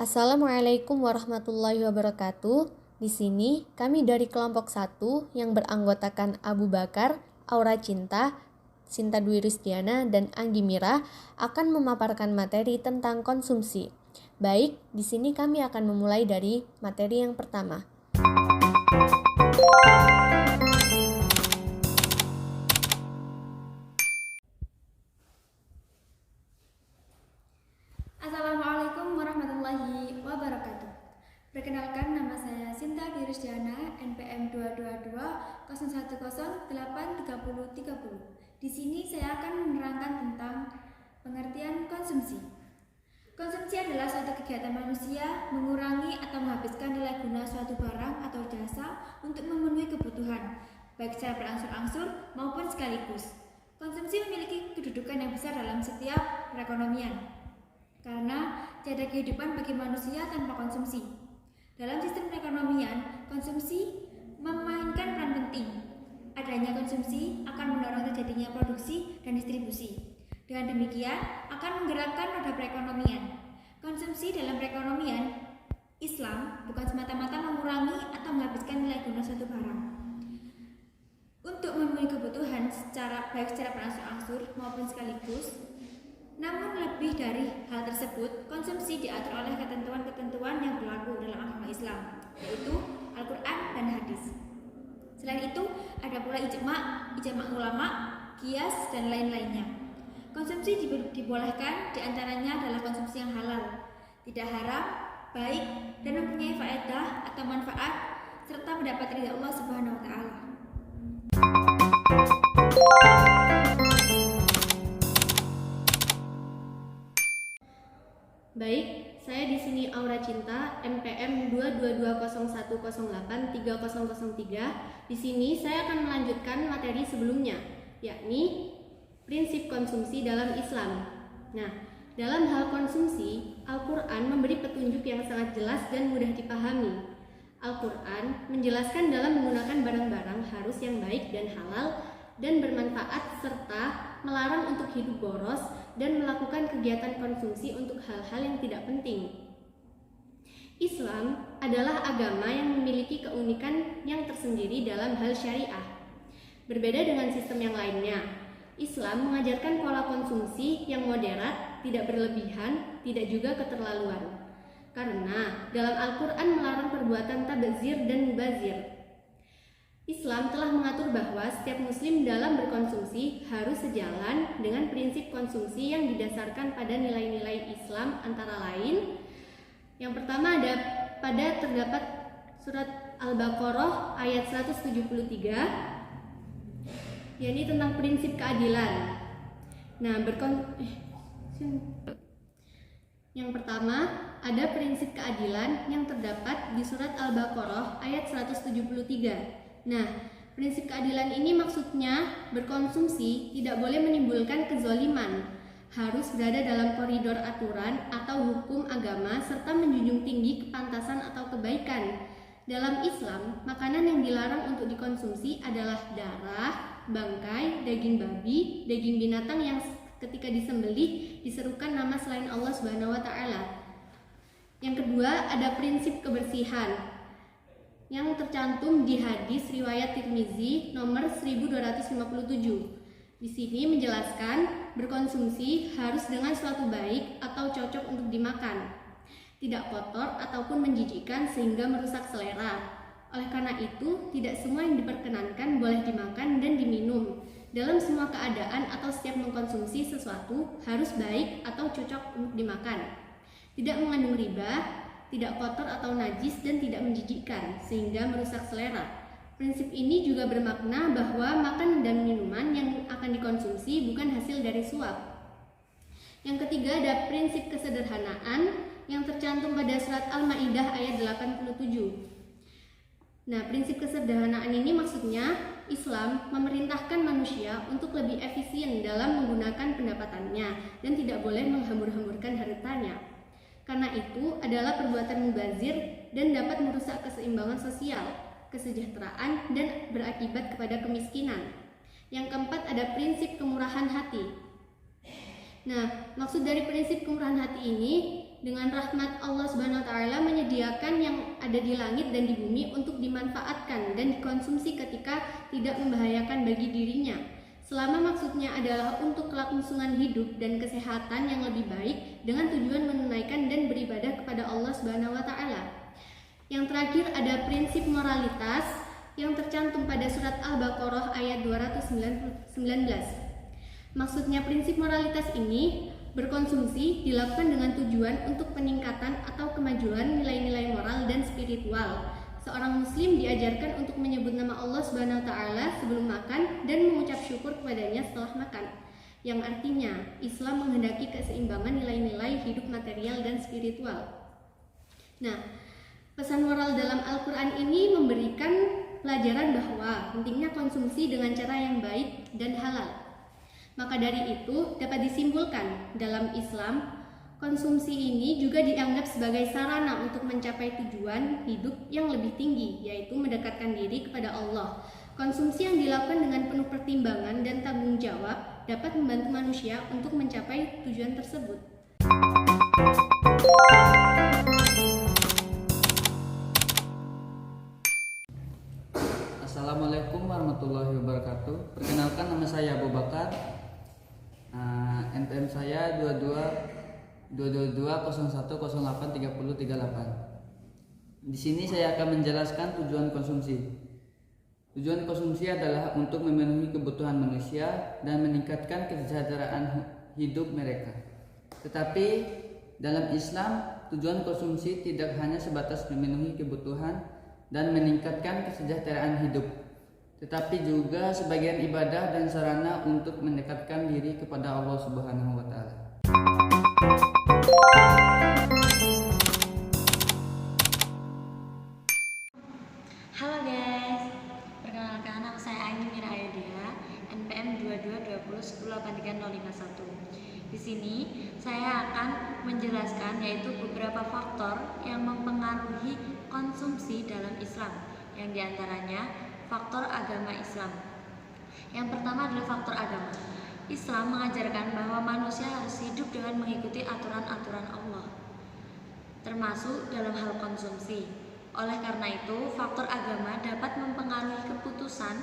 Assalamualaikum warahmatullahi wabarakatuh. Di sini kami dari kelompok 1 yang beranggotakan Abu Bakar, Aura Cinta, Sinta Dwi Risdiana, dan Anggi Mira akan memaparkan materi tentang konsumsi. Baik, di sini kami akan memulai dari materi yang pertama. Assalamualaikum warahmatullahi wabarakatuh. Perkenalkan, nama saya Sinta Dwi Risdiana, NPM 222-010-83030. Di sini saya akan menerangkan tentang pengertian konsumsi. Konsumsi adalah suatu kegiatan manusia mengurangi atau menghabiskan nilai guna suatu barang atau jasa untuk memenuhi kebutuhan, baik secara berangsur-angsur maupun sekaligus. Konsumsi memiliki kedudukan yang besar dalam setiap perekonomian, karena tiada kehidupan bagi manusia tanpa konsumsi. Dalam sistem perekonomian, konsumsi memainkan peran penting. Adanya konsumsi akan mendorong terjadinya produksi dan distribusi. Dengan demikian, akan menggerakkan roda perekonomian. Konsumsi dalam perekonomian Islam bukan semata-mata mengurangi atau menghabiskan nilai guna suatu barang untuk memenuhi kebutuhan baik secara berangsur-angsur maupun sekaligus. Namun lebih dari hal tersebut, konsumsi diatur oleh ketentuan-ketentuan yang berlaku dalam agama Islam, yaitu Al-Quran dan Hadis. Selain itu, ada pula ijma ulama, qiyas, dan lain-lainnya. Konsumsi dibolehkan, diantaranya adalah konsumsi yang halal, tidak haram, baik, dan mempunyai faedah atau manfaat, serta mendapat ridha Allah Subhanahu wa Ta'ala. Baik, saya di sini Aura Cinta, NPM 22201083003. Di sini saya akan melanjutkan materi sebelumnya, yakni prinsip konsumsi dalam Islam. Nah, dalam hal konsumsi, Al-Quran memberi petunjuk yang sangat jelas dan mudah dipahami. Al-Quran menjelaskan dalam menggunakan barang-barang harus yang baik dan halal dan bermanfaat, serta melarang untuk hidup boros dan melakukan kegiatan konsumsi untuk hal-hal yang tidak penting. Islam adalah agama yang memiliki keunikan yang tersendiri dalam hal syariah. Berbeda dengan sistem yang lainnya, Islam mengajarkan pola konsumsi yang moderat, tidak berlebihan, tidak juga keterlaluan. Karena dalam Al-Quran melarang perbuatan tabazir dan mubazir. Islam telah mengatur bahwa setiap muslim dalam berkonsumsi harus sejalan dengan prinsip konsumsi yang didasarkan pada nilai-nilai Islam, antara lain yang pertama terdapat surat Al-Baqarah ayat 173, yakni tentang prinsip keadilan. Nah, yang pertama ada prinsip keadilan yang terdapat di surat Al-Baqarah ayat 173. Nah, prinsip keadilan ini maksudnya berkonsumsi tidak boleh menimbulkan kezaliman, harus berada dalam koridor aturan atau hukum agama, serta menjunjung tinggi kepantasan atau kebaikan. Dalam Islam, makanan yang dilarang untuk dikonsumsi adalah darah, bangkai, daging babi, daging binatang yang ketika disembelih diserukan nama selain Allah Subhanahu wa Ta'ala. Yang kedua, ada prinsip kebersihan yang tercantum di hadis riwayat Tirmizi nomor 1257. Di sini menjelaskan berkonsumsi harus dengan suatu baik atau cocok untuk dimakan, tidak kotor ataupun menjijikkan sehingga merusak selera. Oleh karena itu, tidak semua yang diperkenankan boleh dimakan dan diminum. Dalam semua keadaan atau setiap mengkonsumsi sesuatu harus baik atau cocok untuk dimakan, tidak mengandung riba, tidak kotor atau najis, dan tidak menjijikkan sehingga merusak selera. Prinsip ini juga bermakna bahwa makanan dan minuman yang akan dikonsumsi bukan hasil dari suap. Yang ketiga ada prinsip kesederhanaan yang tercantum pada surat Al-Maidah ayat 87. Nah, prinsip kesederhanaan ini maksudnya Islam memerintahkan manusia untuk lebih efisien dalam menggunakan pendapatannya dan tidak boleh menghambur-hamburkan hartanya. Karena itu adalah perbuatan mubazir dan dapat merusak keseimbangan sosial, kesejahteraan, dan berakibat kepada kemiskinan. Yang keempat ada prinsip kemurahan hati. Nah, maksud dari prinsip kemurahan hati ini dengan rahmat Allah Subhanahu wa taala menyediakan yang ada di langit dan di bumi untuk dimanfaatkan dan dikonsumsi ketika tidak membahayakan bagi dirinya. Selama maksudnya adalah untuk kelangsungan hidup dan kesehatan yang lebih baik dengan tujuan menunaikan dan beribadah kepada Allah Subhanahu wa taala. Yang terakhir ada prinsip moralitas yang tercantum pada surat Al-Baqarah ayat 219. Maksudnya prinsip moralitas ini berkonsumsi dilakukan dengan tujuan untuk peningkatan atau kemajuan nilai-nilai moral dan spiritual. Seorang muslim diajarkan untuk menyebut nama Allah Subhanahu wa taala sebelum makan dan mengucap syukur kepadanya setelah makan. Yang artinya Islam menghendaki keseimbangan nilai-nilai hidup material dan spiritual. Nah, pesan moral dalam Al-Quran ini memberikan pelajaran bahwa pentingnya konsumsi dengan cara yang baik dan halal. Maka dari itu dapat disimpulkan dalam Islam, konsumsi ini juga dianggap sebagai sarana untuk mencapai tujuan hidup yang lebih tinggi, yaitu mendekatkan diri kepada Allah. Konsumsi yang dilakukan dengan penuh pertimbangan dan tanggung jawab dapat membantu manusia untuk mencapai tujuan tersebut. Assalamualaikum warahmatullahi wabarakatuh. Perkenalkan, nama saya Abu Bakar. NPM saya 22201083038. Di sini saya akan menjelaskan tujuan konsumsi. Tujuan konsumsi adalah untuk memenuhi kebutuhan manusia dan meningkatkan kesejahteraan hidup mereka. Tetapi dalam Islam, tujuan konsumsi tidak hanya sebatas memenuhi kebutuhan dan meningkatkan kesejahteraan hidup, tetapi juga sebagian ibadah dan sarana untuk mendekatkan diri kepada Allah Subhanahu wa taala. Halo guys, perkenalkan nama saya Aini Mira Ayudia, NPM 222010830551. Di sini saya akan menjelaskan yaitu beberapa faktor yang mempengaruhi konsumsi dalam Islam, yang diantaranya faktor agama Islam. Yang pertama adalah faktor agama. Islam mengajarkan bahwa manusia harus hidup dengan mengikuti aturan-aturan Allah, termasuk dalam hal konsumsi. Oleh karena itu, faktor agama dapat mempengaruhi keputusan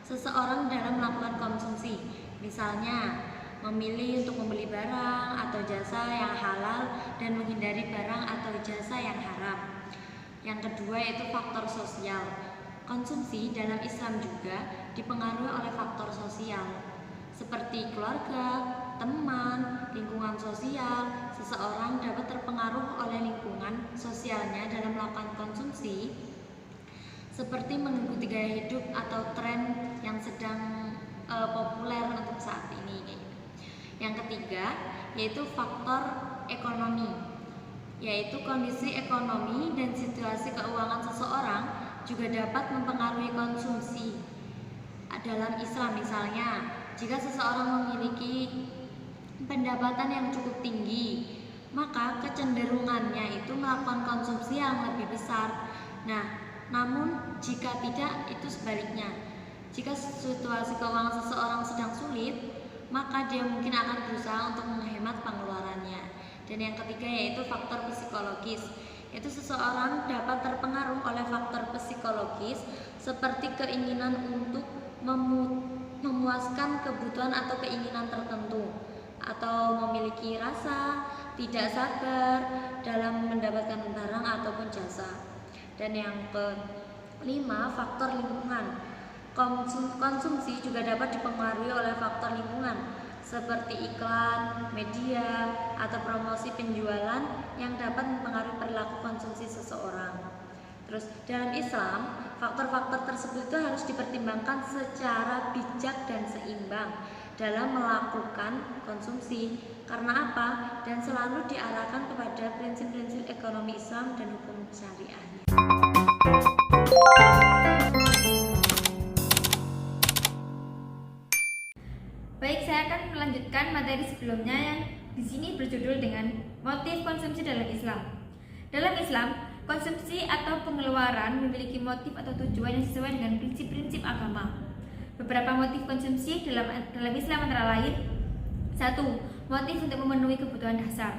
seseorang dalam melakukan konsumsi. Misalnya, memilih untuk membeli barang atau jasa yang halal dan menghindari barang atau jasa yang haram. Yang kedua yaitu faktor sosial. Konsumsi dalam Islam juga dipengaruhi oleh faktor sosial seperti keluarga, teman, lingkungan sosial. Seseorang dapat terpengaruh oleh lingkungan sosialnya dalam melakukan konsumsi, seperti mengikuti gaya hidup atau tren yang sedang populer untuk saat ini. Yang ketiga yaitu faktor ekonomi, yaitu kondisi ekonomi dan situasi keuangan seseorang juga dapat mempengaruhi konsumsi. Dalam Islam misalnya, jika seseorang memiliki pendapatan yang cukup tinggi, maka kecenderungannya itu melakukan konsumsi yang lebih besar. Nah, namun jika tidak, itu sebaliknya. Jika situasi keuangan seseorang sedang sulit, maka dia mungkin akan berusaha untuk menghemat pengeluarannya. Dan yang ketiga yaitu faktor psikologis, yaitu seseorang dapat terpengaruh oleh faktor psikologis seperti keinginan untuk memuaskan kebutuhan atau keinginan tertentu, atau memiliki rasa tidak sabar dalam mendapatkan barang ataupun jasa. Dan yang kelima, faktor lingkungan. Konsumsi juga dapat dipengaruhi oleh faktor lingkungan seperti iklan, media, atau promosi penjualan yang dapat mempengaruhi perilaku konsumsi seseorang. Terus dalam Islam, faktor-faktor tersebut itu harus dipertimbangkan secara bijak dan seimbang dalam melakukan konsumsi. Karena apa? Dan selalu diarahkan kepada prinsip-prinsip ekonomi Islam dan hukum syariahnya. Baik, saya akan melanjutkan materi sebelumnya yang di sini berjudul dengan motif konsumsi dalam Islam. Dalam Islam, konsumsi atau pengeluaran memiliki motif atau tujuan yang sesuai dengan prinsip-prinsip agama. Beberapa motif konsumsi dalam Islam antara lain: 1. Motif untuk memenuhi kebutuhan dasar.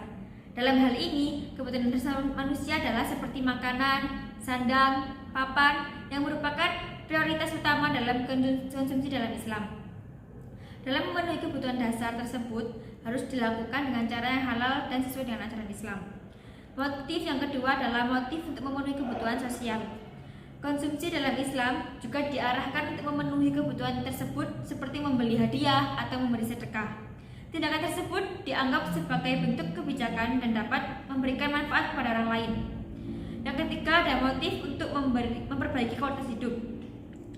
Dalam hal ini, kebutuhan dasar manusia adalah seperti makanan, sandang, papan yang merupakan prioritas utama dalam konsumsi dalam Islam. Dalam memenuhi kebutuhan dasar tersebut harus dilakukan dengan cara yang halal dan sesuai dengan ajaran Islam. Motif yang kedua adalah motif untuk memenuhi kebutuhan sosial. Konsumsi dalam Islam juga diarahkan untuk memenuhi kebutuhan tersebut seperti membeli hadiah atau memberi sedekah. Tindakan tersebut dianggap sebagai bentuk kebijakan dan dapat memberikan manfaat kepada orang lain. Yang ketiga ada motif untuk memperbaiki kualitas hidup.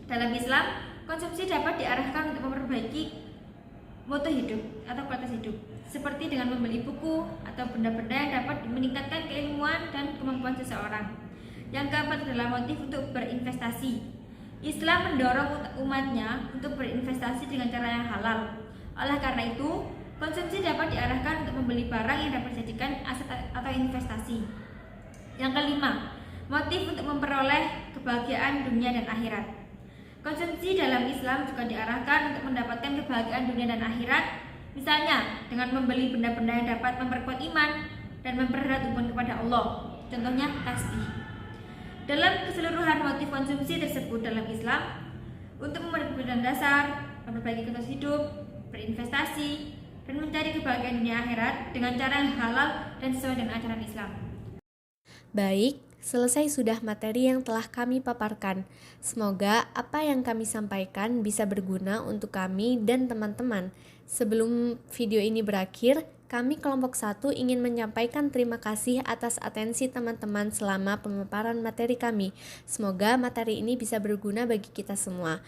Dalam Islam, konsumsi dapat diarahkan untuk memperbaiki mutu hidup atau kualitas hidup, seperti dengan membeli buku atau benda-benda yang dapat meningkatkan keilmuan dan kemampuan seseorang. Yang keempat adalah motif untuk berinvestasi. Islam mendorong umatnya untuk berinvestasi dengan cara yang halal. Oleh karena itu, konsumsi dapat diarahkan untuk membeli barang yang dapat dijadikan aset atau investasi. Yang kelima, motif untuk memperoleh kebahagiaan dunia dan akhirat. Konsumsi dalam Islam juga diarahkan untuk mendapatkan kebahagiaan dunia dan akhirat, misalnya dengan membeli benda-benda yang dapat memperkuat iman dan mempererat hubungan kepada Allah, contohnya tasbih. Dalam keseluruhan motif konsumsi tersebut dalam Islam, untuk memenuhi kebutuhan dasar, memperbaiki kualitas hidup, berinvestasi, dan mencari kebahagiaan dunia akhirat dengan cara yang halal dan sesuai dengan ajaran Islam. Baik, selesai sudah materi yang telah kami paparkan. Semoga apa yang kami sampaikan bisa berguna untuk kami dan teman-teman. Sebelum video ini berakhir, kami kelompok 1 ingin menyampaikan terima kasih atas atensi teman-teman selama pemaparan materi kami. Semoga materi ini bisa berguna bagi kita semua.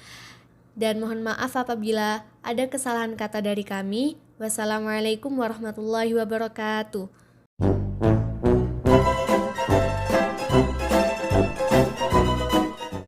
Dan mohon maaf apabila ada kesalahan kata dari kami. Wassalamualaikum warahmatullahi wabarakatuh.